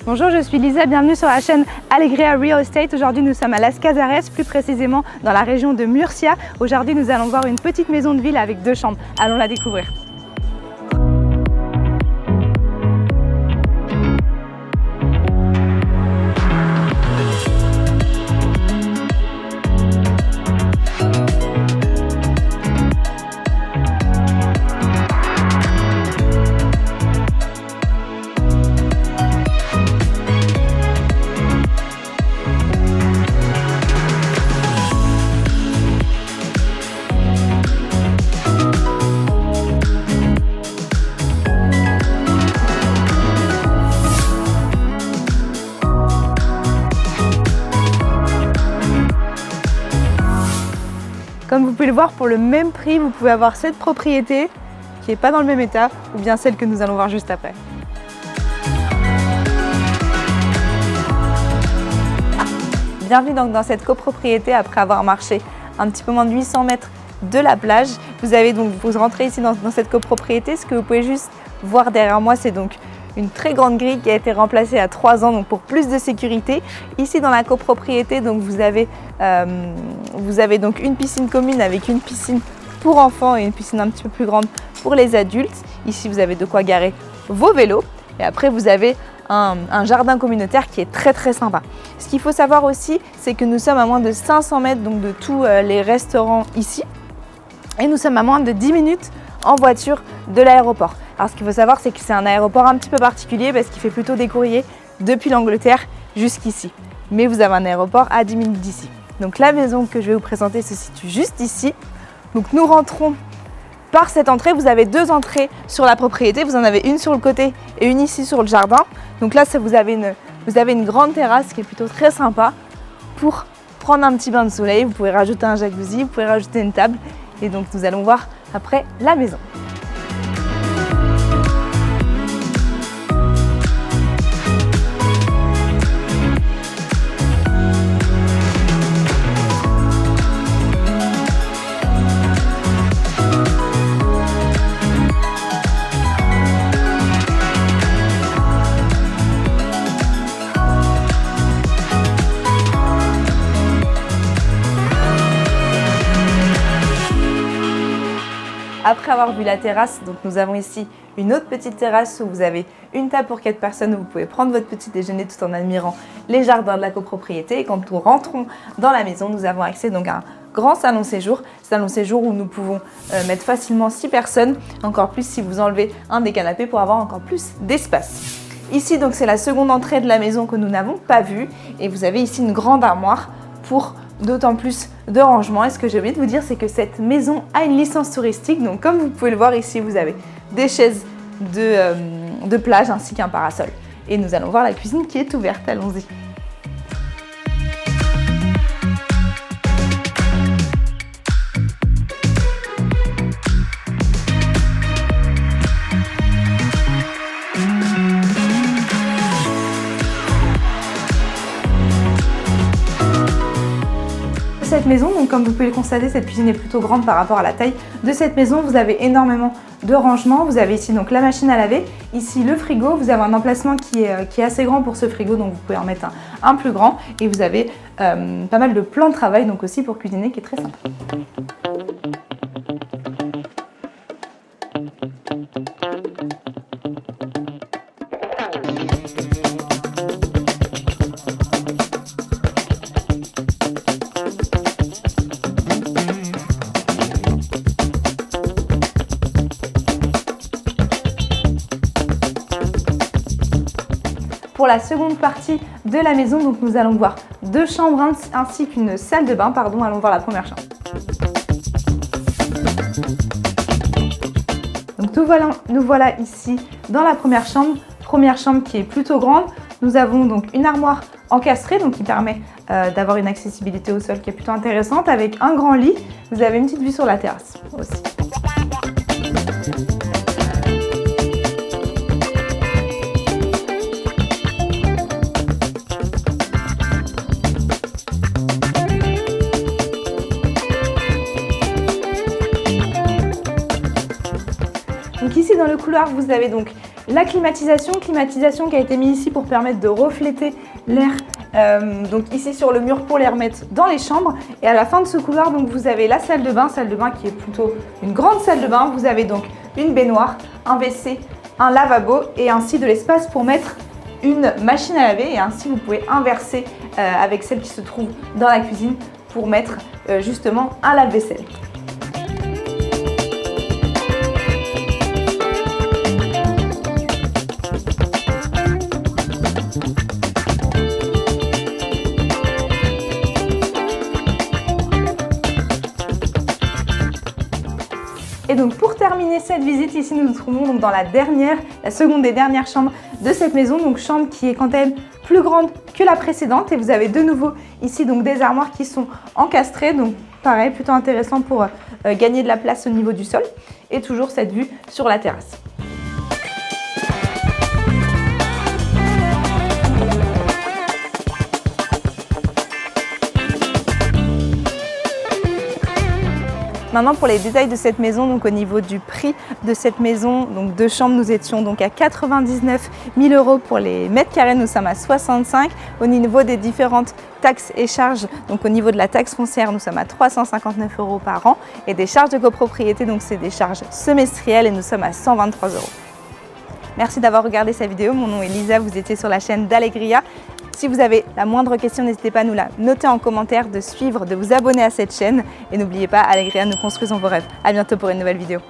Bonjour, je suis Lisa, bienvenue sur la chaîne Alegria Real Estate. Aujourd'hui nous sommes à Las Casares, plus précisément dans la région de Murcia. Aujourd'hui nous allons voir une petite maison de ville avec 2 chambres. Allons la découvrir. Comme vous pouvez le voir, pour le même prix, vous pouvez avoir cette propriété qui n'est pas dans le même état ou bien celle que nous allons voir juste après. Bienvenue donc dans cette copropriété après avoir marché un petit peu moins de 800 mètres de la plage. Vous rentrez ici dans cette copropriété. Ce que vous pouvez juste voir derrière moi, c'est donc une très grande grille qui a été remplacée à 3 ans donc pour plus de sécurité. Ici dans la copropriété, donc vous avez donc une piscine commune avec une piscine pour enfants et une piscine un petit peu plus grande pour les adultes. Ici vous avez de quoi garer vos vélos et après vous avez un jardin communautaire qui est très sympa. Ce qu'il faut savoir aussi, c'est que nous sommes à moins de 500 mètres donc de tous les restaurants ici et nous sommes à moins de 10 minutes en voiture de l'aéroport. Alors ce qu'il faut savoir, c'est que c'est un aéroport un petit peu particulier parce qu'il fait plutôt des courriers depuis l'Angleterre jusqu'ici. Mais vous avez un aéroport à 10 minutes d'ici. Donc la maison que je vais vous présenter se situe juste ici. Donc nous rentrons par cette entrée. Vous avez 2 entrées sur la propriété. Vous en avez une sur le côté et une ici sur le jardin. Donc là, vous avez une grande terrasse qui est plutôt très sympa pour prendre un petit bain de soleil. Vous pouvez rajouter un jacuzzi, vous pouvez rajouter une table. Et donc nous allons voir après la maison. Après avoir vu la terrasse, donc nous avons ici une autre petite terrasse où vous avez une table pour 4 personnes où vous pouvez prendre votre petit déjeuner tout en admirant les jardins de la copropriété. Et quand nous rentrons dans la maison, nous avons accès donc à un grand salon séjour où nous pouvons mettre facilement 6 personnes, encore plus si vous enlevez un des canapés pour avoir encore plus d'espace. Ici donc c'est la seconde entrée de la maison que nous n'avons pas vue et vous avez ici une grande armoire pour d'autant plus de rangement. Et ce que j'ai oublié de vous dire, c'est que cette maison a une licence touristique. Donc comme vous pouvez le voir ici, vous avez des chaises de plage ainsi qu'un parasol. Et nous allons voir la cuisine qui est ouverte. Allons-y. Cette maison, donc comme vous pouvez le constater, cette cuisine est plutôt grande par rapport à la taille de cette maison. Vous avez énormément de rangements. Vous avez ici donc la machine à laver, ici le frigo. Vous avez un emplacement qui est assez grand pour ce frigo, donc vous pouvez en mettre un plus grand. Et vous avez pas mal de plans de travail, donc aussi pour cuisiner, qui est très sympa. Pour la seconde partie de la maison, donc nous allons voir 2 chambres ainsi qu'une salle de bain. Allons voir la première chambre. Donc nous voilà ici dans la première chambre qui est plutôt grande. Nous avons donc une armoire encastrée donc qui permet d'avoir une accessibilité au sol qui est plutôt intéressante avec un grand lit. Vous avez une petite vue sur la terrasse aussi. Donc ici dans le couloir, vous avez donc La climatisation qui a été mise ici pour permettre de refléter l'air, donc ici sur le mur pour les remettre dans les chambres. Et à la fin de ce couloir, donc vous avez la salle de bain qui est plutôt une grande salle de bain. Vous avez donc une baignoire, un WC, un lavabo et ainsi de l'espace pour mettre une machine à laver. Et ainsi vous pouvez inverser avec celle qui se trouve dans la cuisine pour mettre justement un lave-vaisselle. Et donc pour terminer cette visite, ici nous nous trouvons donc dans la seconde des dernières chambres de cette maison, donc chambre qui est quant à elle plus grande que la précédente. Et vous avez de nouveau ici donc des armoires qui sont encastrées, donc pareil, plutôt intéressant pour gagner de la place au niveau du sol. Et toujours cette vue sur la terrasse. Maintenant pour les détails de cette maison, donc au niveau du prix de cette maison, donc 2 chambres, nous étions donc à 99 000 € pour les mètres carrés, nous sommes à 65. Au niveau des différentes taxes et charges, donc au niveau de la taxe foncière, nous sommes à 359 € par an et des charges de copropriété, donc c'est des charges semestrielles et nous sommes à 123 €. Merci d'avoir regardé cette vidéo, mon nom est Lisa, vous étiez sur la chaîne d'Allegria. Si vous avez la moindre question, n'hésitez pas à nous la noter en commentaire, de suivre, de vous abonner à cette chaîne. Et n'oubliez pas, Allegria, nous construisons vos rêves. À bientôt pour une nouvelle vidéo.